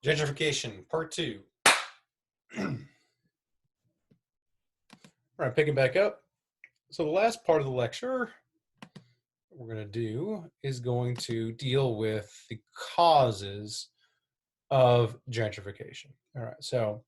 Gentrification, part two. All right, picking back up. So the last part of the lecture we're going to do is going to deal with the causes of gentrification. All right, so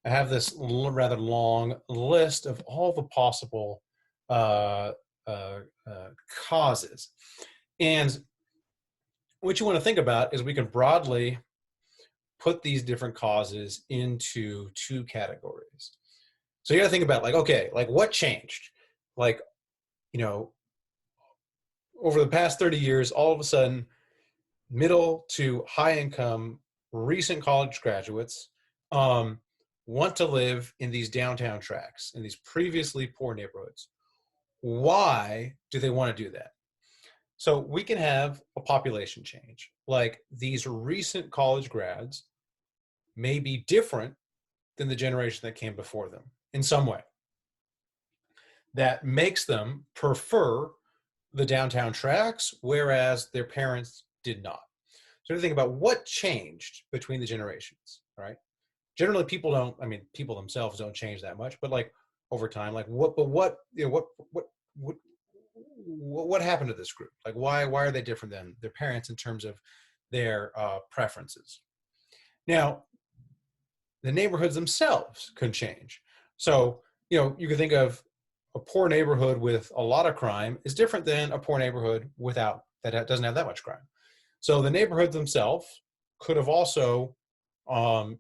I have this rather long list of all the possible uh, uh, causes. And what you want to think about is we can broadly put these different causes into two categories. So you got to think about, like, okay, like what changed? Like, you know, over the past 30 years, all of a sudden, middle to high income recent college graduates um, want to live in these downtown tracts, in these previously poor neighborhoods. Why do they want to do that? So we can have a population change. Like, these recent college grads may be different than the generation that came before them in some way. That makes them prefer the downtown tracks, whereas their parents did not. So to think about what changed between the generations, right? Generally, people don't. I mean, people themselves don't change that much, but like over time, like what happened to this group? Like, why are they different than their parents in terms of their preferences? Now, the neighborhoods themselves can change. So, you can think of a poor neighborhood with a lot of crime is different than a poor neighborhood without that doesn't have that much crime. So the neighborhoods themselves could have also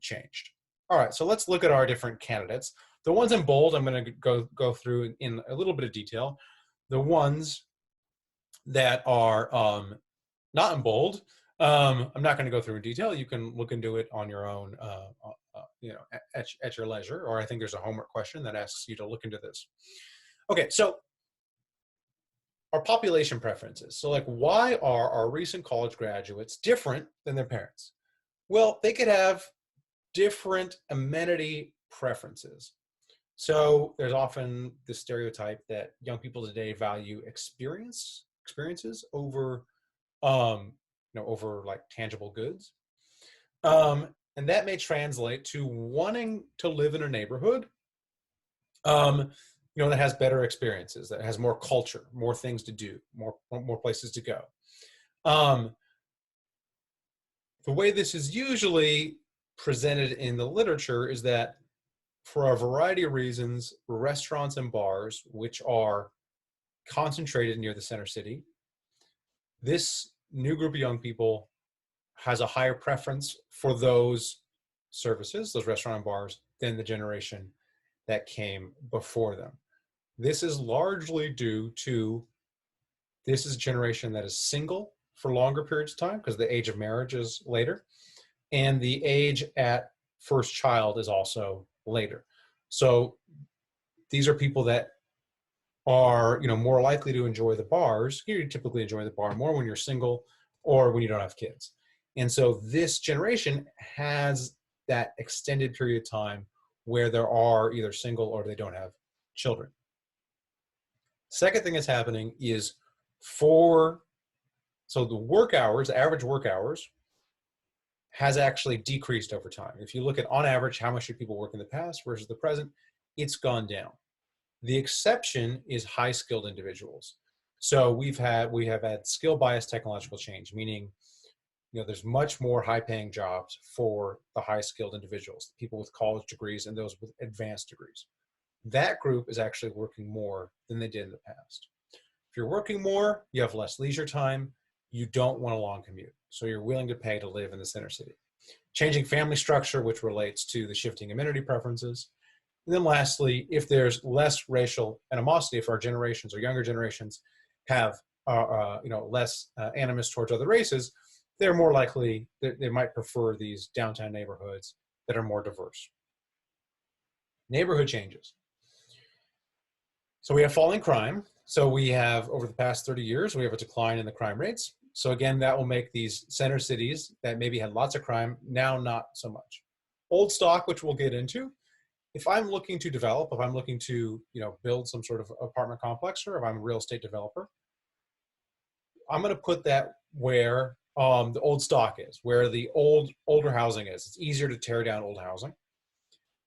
changed. All right, so let's look at our different candidates. The ones in bold, I'm going to go through in a little bit of detail. The ones that are not in bold, I'm not going to go through in detail. You can look into it on your own, at your leisure. Or I think there's a homework question that asks you to look into this. Okay, so our population preferences. So, like, why are our recent college graduates different than their parents? Well, they could have different amenity preferences. So there's often the stereotype that young people today value experiences over over like tangible goods. And that may translate to wanting to live in a neighborhood that has better experiences, that has more culture, more things to do, more places to go. The way this is usually presented in the literature is that for a variety of reasons, restaurants and bars, which are concentrated near the center city, this new group of young people has a higher preference for those services, those restaurant and bars, than the generation that came before them. This is largely due to this is a generation that is single for longer periods of time because the age of marriage is later, and the age at first child is also later. So these are people that are more likely to enjoy the bars. You typically enjoy the bar more when you're single or when you don't have kids. And so this generation has that extended period of time where there are either single or they don't have children. Second thing that's happening is so the work hours, average work hours, has actually decreased over time. If you look at, on average, how much do people work in the past versus the present, it's gone down. The exception is high-skilled individuals. So we have had skill-biased technological change, meaning there's much more high-paying jobs for the high-skilled individuals, people with college degrees and those with advanced degrees. That group is actually working more than they did in the past. If you're working more, you have less leisure time. You don't want a long commute, so you're willing to pay to live in the center city. Changing family structure, which relates to the shifting amenity preferences. And then lastly, if there's less racial animosity, if our generations or younger generations have less animus towards other races, they're more likely, they might prefer these downtown neighborhoods that are more diverse. Neighborhood changes. So we have falling crime. So we have, over the past 30 years, we have a decline in the crime rates. So again, that will make these center cities that maybe had lots of crime now not so much. Old stock, which we'll get into. If I'm looking to develop, if I'm looking to build some sort of apartment complex, or if I'm a real estate developer, I'm going to put that where the old stock is, where the older housing is. It's easier to tear down old housing,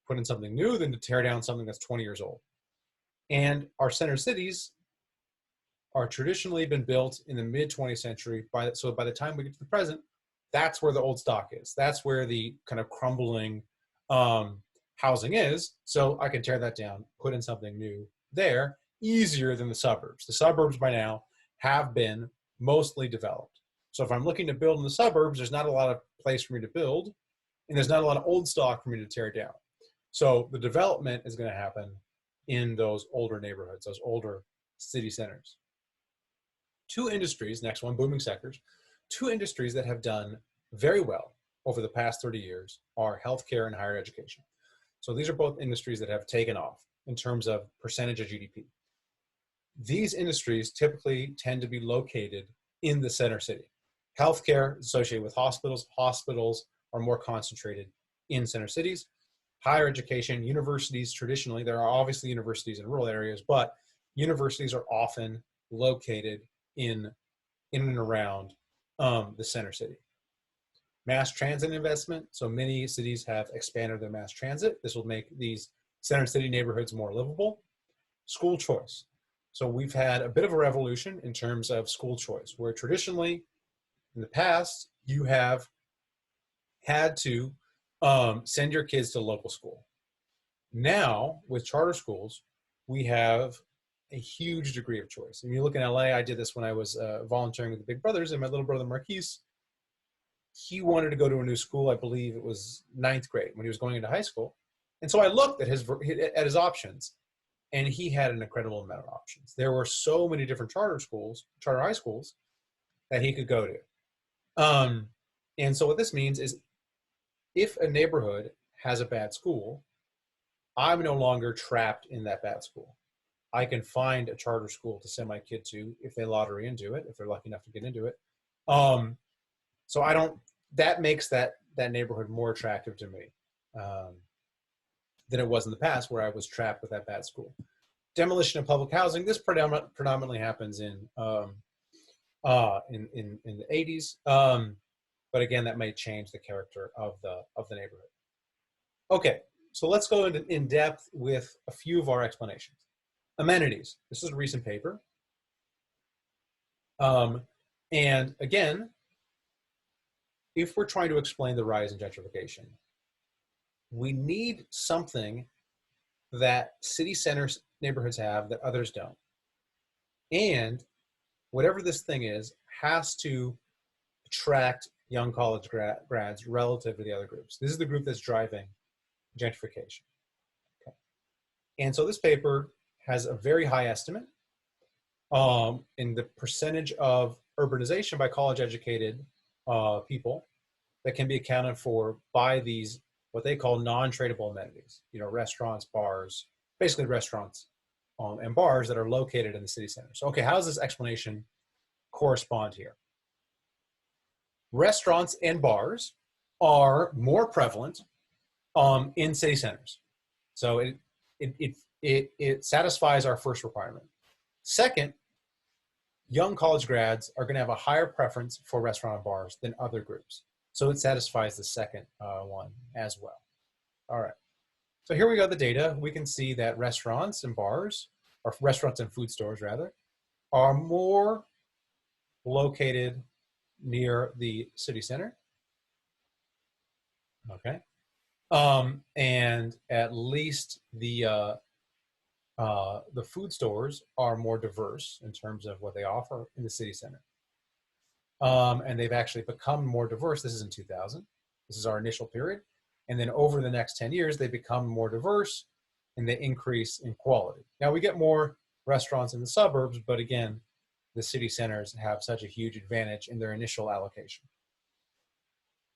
put in something new than to tear down something that's 20 years old. And our center cities are traditionally been built in the mid 20th century. So by the time we get to the present, that's where the old stock is. That's where the kind of crumbling housing is. So I can tear that down, put in something new there, easier than the suburbs. The suburbs by now have been mostly developed. So if I'm looking to build in the suburbs, there's not a lot of place for me to build, and there's not a lot of old stock for me to tear down. So the development is going to happen in those older neighborhoods, those older city centers. Two industries, next one, booming sectors, two industries that have done very well over the past 30 years are healthcare and higher education. So these are both industries that have taken off in terms of percentage of GDP. These industries typically tend to be located in the center city. Healthcare is associated with hospitals. Hospitals are more concentrated in center cities. Higher education, universities traditionally, there are obviously universities in rural areas, but universities are often located in and around the center city. Mass transit investment. So many cities have expanded their mass transit. This will make these center city neighborhoods more livable. School choice. So we've had a bit of a revolution in terms of school choice, where traditionally in the past, you have had to send your kids to local school. Now, with charter schools, we have a huge degree of choice. And you look in LA, I did this when I was volunteering with the Big Brothers, and my little brother Marquise, he wanted to go to a new school. I believe it was 9th grade when he was going into high school. And so I looked at his options, and he had an incredible amount of options. There were so many different charter high schools that he could go to. And so what this means is if a neighborhood has a bad school, I'm no longer trapped in that bad school. I can find a charter school to send my kid to if they lottery into it, if they're lucky enough to get into it. So that makes that neighborhood more attractive to me than it was in the past, where I was trapped with that bad school. Demolition of public housing. This predominantly happens in the 80s. But again, that may change the character of the neighborhood. Okay, so let's go in depth with a few of our explanations. Amenities. This is a recent paper. And again, if we're trying to explain the rise in gentrification, we need something that city centers neighborhoods have that others don't. And whatever this thing is has to attract young college grads relative to the other groups. This is the group that's driving gentrification. Okay. And so this paper has a very high estimate in the percentage of urbanization by college-educated people that can be accounted for by these, what they call non-tradable amenities, restaurants, bars, basically restaurants and bars that are located in the city center. So, okay, how does this explanation correspond here? Restaurants and bars are more prevalent in city centers. So it satisfies our first requirement. Second, young college grads are going to have a higher preference for restaurant and bars than other groups. So it satisfies the second one as well. All right. So here we go, the data. We can see that restaurants and bars, or restaurants and food stores rather, are more located near the city center. Okay. And at least the food stores are more diverse in terms of what they offer in the city center. And they've actually become more diverse. This is in 2000. This is our initial period. And then over the next 10 years, they become more diverse and they increase in quality. Now we get more restaurants in the suburbs, but again, the city centers have such a huge advantage in their initial allocation.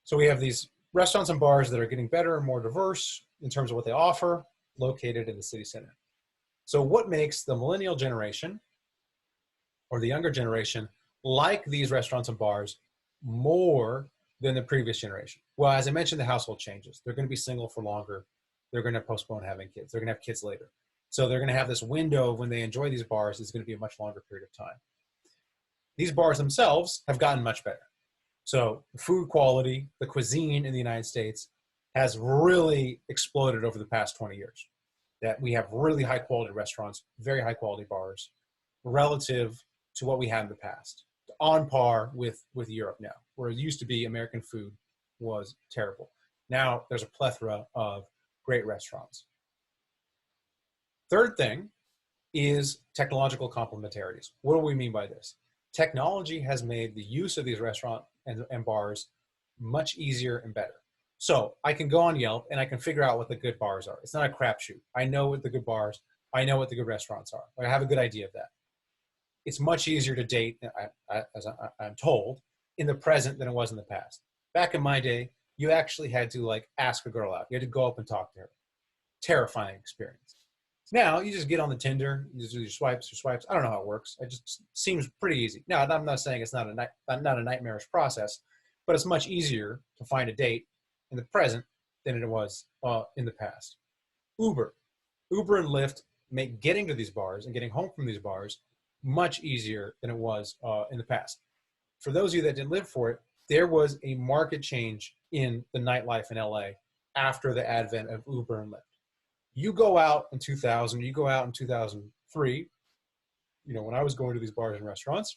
So we have these restaurants and bars that are getting better and more diverse in terms of what they offer, located in the city center. So what makes the millennial generation or the younger generation like these restaurants and bars more than the previous generation? Well, as I mentioned, the household changes. They're going to be single for longer. They're going to postpone having kids. They're going to have kids later. So they're going to have this window of when they enjoy these bars is going to be a much longer period of time. These bars themselves have gotten much better. So the food quality, the cuisine in the United States has really exploded over the past 20 years. That we have really high quality restaurants, very high quality bars, relative to what we had in the past, on par with Europe now, where it used to be American food was terrible. Now there's a plethora of great restaurants. Third thing is technological complementarities. What do we mean by this? Technology has made the use of these restaurants and bars much easier and better. So I can go on Yelp and I can figure out what the good bars are. It's not a crapshoot. I know what the good bars, I know what the good restaurants are. I have a good idea of that. It's much easier to date, as I'm told, in the present than it was in the past. Back in my day, you actually had to like ask a girl out. You had to go up and talk to her. Terrifying experience. Now you just get on the Tinder, you just do your swipes. I don't know how it works. It just seems pretty easy. Now I'm not saying it's not a nightmarish process, but it's much easier to find a date in the present than it was in the past. Uber and Lyft make getting to these bars and getting home from these bars much easier than it was in the past. For those of you that didn't live for it, there was a market change in the nightlife in LA after the advent of Uber and Lyft. You go out in 2000, you go out in 2003, when I was going to these bars and restaurants,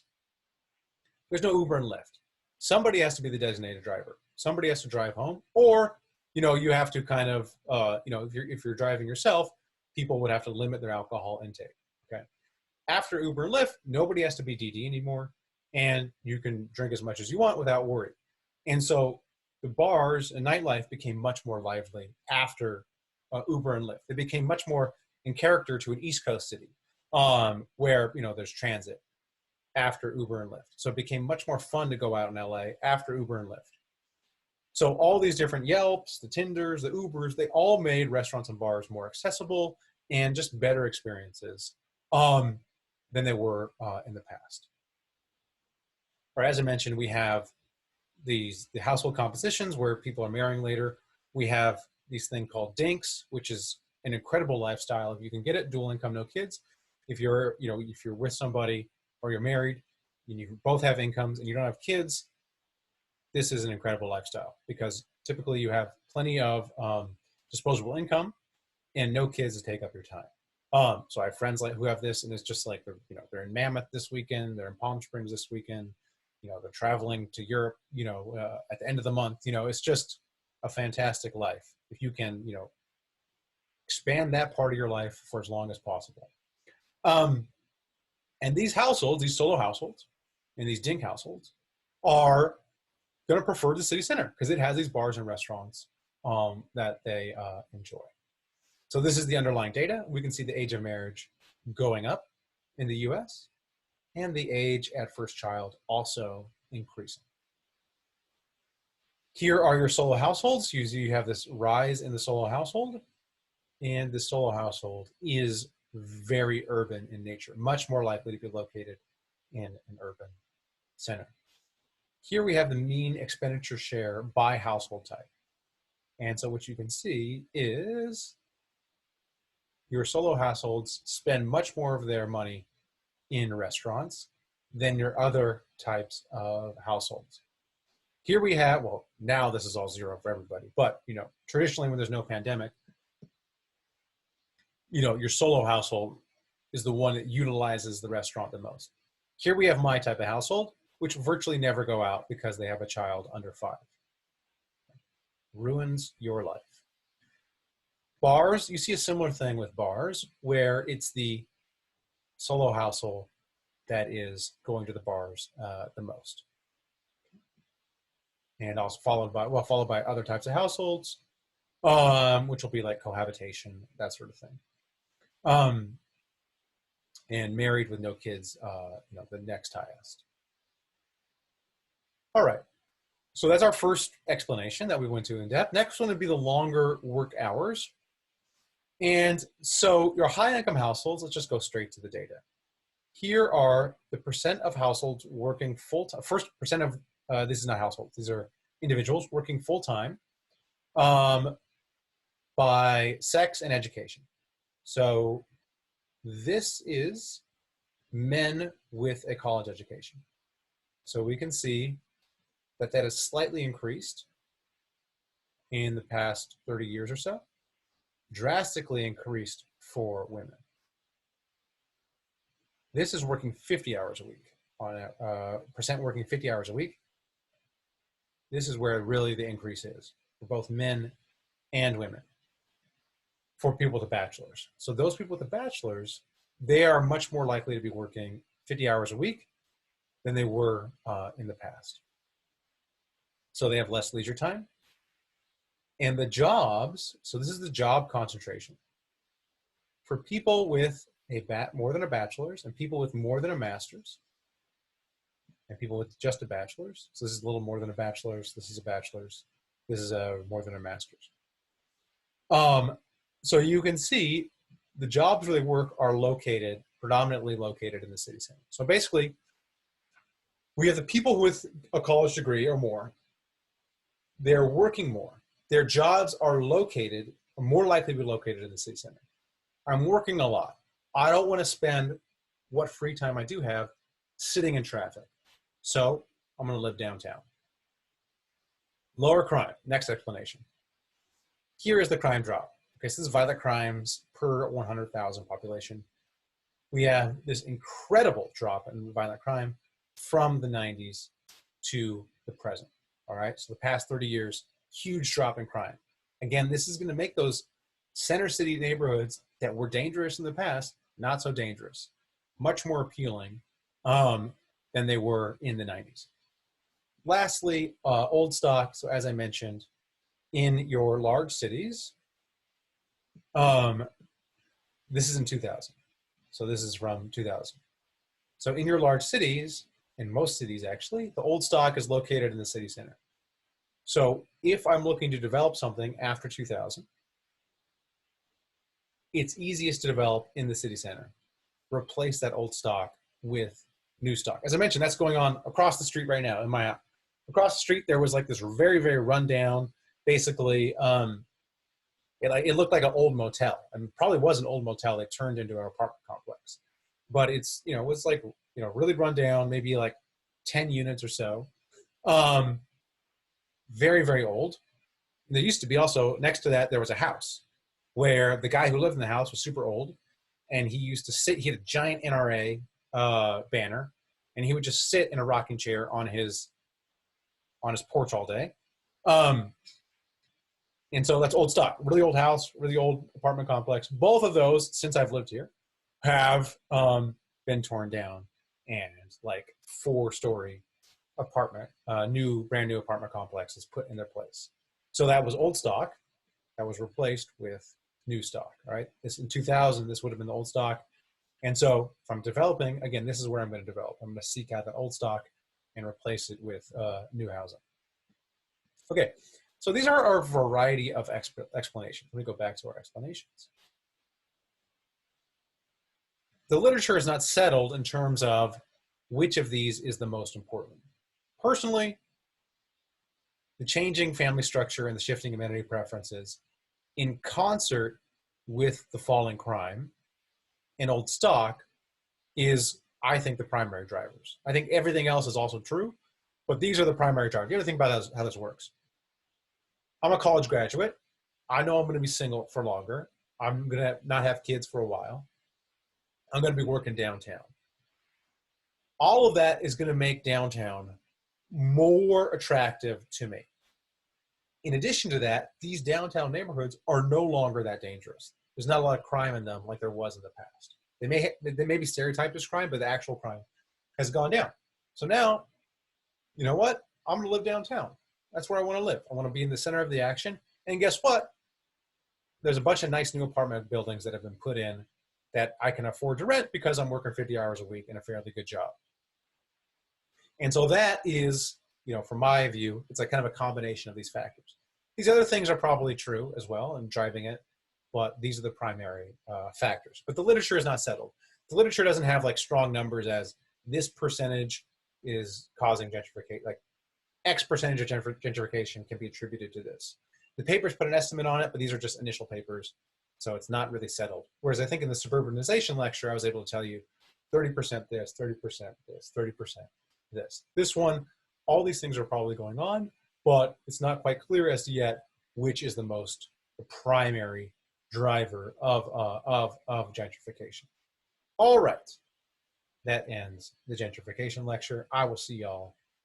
there's no Uber and Lyft. Somebody has to be the designated driver. Somebody has to drive home, or, you have to kind of, if you're driving yourself, people would have to limit their alcohol intake, okay? After Uber and Lyft, nobody has to be DD anymore, and you can drink as much as you want without worry. And so the bars and nightlife became much more lively after Uber and Lyft. They became much more in character to an East Coast city where, there's transit after Uber and Lyft. So it became much more fun to go out in LA after Uber and Lyft. So all these different Yelps, the Tinders, the Ubers, they all made restaurants and bars more accessible and just better experiences than they were in the past. Or as I mentioned, we have the household compositions where people are marrying later. We have these thing called dinks, which is an incredible lifestyle. If you can get it, dual income, no kids. If you're with somebody or you're married and you both have incomes and you don't have kids, this is an incredible lifestyle because typically you have plenty of disposable income and no kids to take up your time. So I have friends who have this, and it's just like they're in Mammoth this weekend, they're in Palm Springs this weekend, they're traveling to Europe, at the end of the month. It's just a fantastic life if you can, expand that part of your life for as long as possible. And these households, these solo households, and these dink households are going to prefer the city center because it has these bars and restaurants that they enjoy. So this is the underlying data. We can see the age of marriage going up in the US and the age at first child also increasing. Here are your solo households. Usually you have this rise in the solo household, and the solo household is very urban in nature, much more likely to be located in an urban center. Here we have the mean expenditure share by household type. And so what you can see is your solo households spend much more of their money in restaurants than your other types of households. Here we have, well, now this is all zero for everybody, but traditionally when there's no pandemic, your solo household is the one that utilizes the restaurant the most. Here we have my type of household, which virtually never go out because they have a child under 5. Ruins your life. Bars, you see a similar thing with bars where it's the solo household that is going to the bars the most. And also followed by other types of households, which will be like cohabitation, that sort of thing. And married with no kids, the next highest. All right, so that's our first explanation that we went to in depth. Next one would be the longer work hours. And so your high income households, let's just go straight to the data. Here are the percent of households working full-time. First percent of, this is not households, these are individuals working full-time by sex and education. So this is men with a college education. So we can see that has slightly increased in the past 30 years or so, drastically increased for women. This is working 50 hours a week, on a percent working 50 hours a week. This is where really the increase is for both men and women, for people with a bachelor's. So those people with a bachelor's, they are much more likely to be working 50 hours a week than they were in the past. So they have less leisure time. And the jobs, so this is the job concentration. For people with more than a bachelor's and people with more than a master's and people with just a bachelor's. So this is a little more than a bachelor's. This is a bachelor's. This is more than a master's. So you can see the jobs where they work are predominantly located in the city center. So basically, we have the people with a college degree or more. They're working more. Their jobs are more likely to be located in the city center. I'm working a lot. I don't want to spend what free time I do have sitting in traffic. So I'm going to live downtown. Lower crime, next explanation. Here is the crime drop. Okay, so this is violent crimes per 100,000 population. We have this incredible drop in violent crime from the 90s to the present. All right, so the past 30 years, huge drop in crime. Again, this is going to make those center city neighborhoods that were dangerous in the past not so dangerous, much more appealing than they were in the 90s. Lastly, old stock. So as I mentioned, in your large cities, this is in 2000. So this is from 2000. So in your large cities, in most cities actually, the old stock is located in the city center. So if I'm looking to develop something after 2000, it's easiest to develop in the city center. Replace that old stock with new stock. As I mentioned, that's going on across the street right now in my across the street. There was like this very, very rundown, basically, it looked like an old motel, and probably was an old motel. It turned into an apartment complex, but it's, it was like, really run down, maybe like 10 units or so. Very, very old. And there used to be also, next to that, there was a house where the guy who lived in the house was super old, and he used to sit, he had a giant NRA banner, and he would just sit in a rocking chair on his porch all day. And so that's old stock, really old house, really old apartment complex. Both of those, since I've lived here, have been torn down, and like 4-story apartment, brand new apartment complexes put in their place. So that was old stock that was replaced with new stock, right? This in 2000, this would have been the old stock. And so if I'm developing, again, this is where I'm going to develop. I'm going to seek out that old stock and replace it with new housing. Okay, so these are our variety of explanations. Let me go back to our explanations. The literature is not settled in terms of which of these is the most important. Personally, the changing family structure and the shifting amenity preferences in concert with the falling crime and old stock is, I think, the primary drivers. I think everything else is also true, but these are the primary drivers. You have to think about how this works. I'm a college graduate. I know I'm going to be single for longer. I'm going to not have kids for a while. I'm going to be working downtown. All of that is going to make downtown more attractive to me. In addition to that, these downtown neighborhoods are no longer that dangerous. There's not a lot of crime in them like there was in the past. They may be stereotyped as crime, but the actual crime has gone down. So now, you know what? I'm going to live downtown. That's where I want to live. I want to be in the center of the action. And guess what? There's a bunch of nice new apartment buildings that have been put in that I can afford to rent because I'm working 50 hours a week in a fairly good job. And so that is, from my view, it's like kind of a combination of these factors. These other things are probably true as well and driving it, but these are the primary factors. But the literature is not settled. The literature doesn't have like strong numbers as this percentage is causing gentrification, like X percentage of gentrification can be attributed to this. The papers put an estimate on it, but these are just initial papers, so it's not really settled. Whereas I think in the suburbanization lecture, I was able to tell you 30% this, 30% this, 30% this. This one, all these things are probably going on, but it's not quite clear as to yet which is the primary driver of gentrification. All right, that ends the gentrification lecture. I will see y'all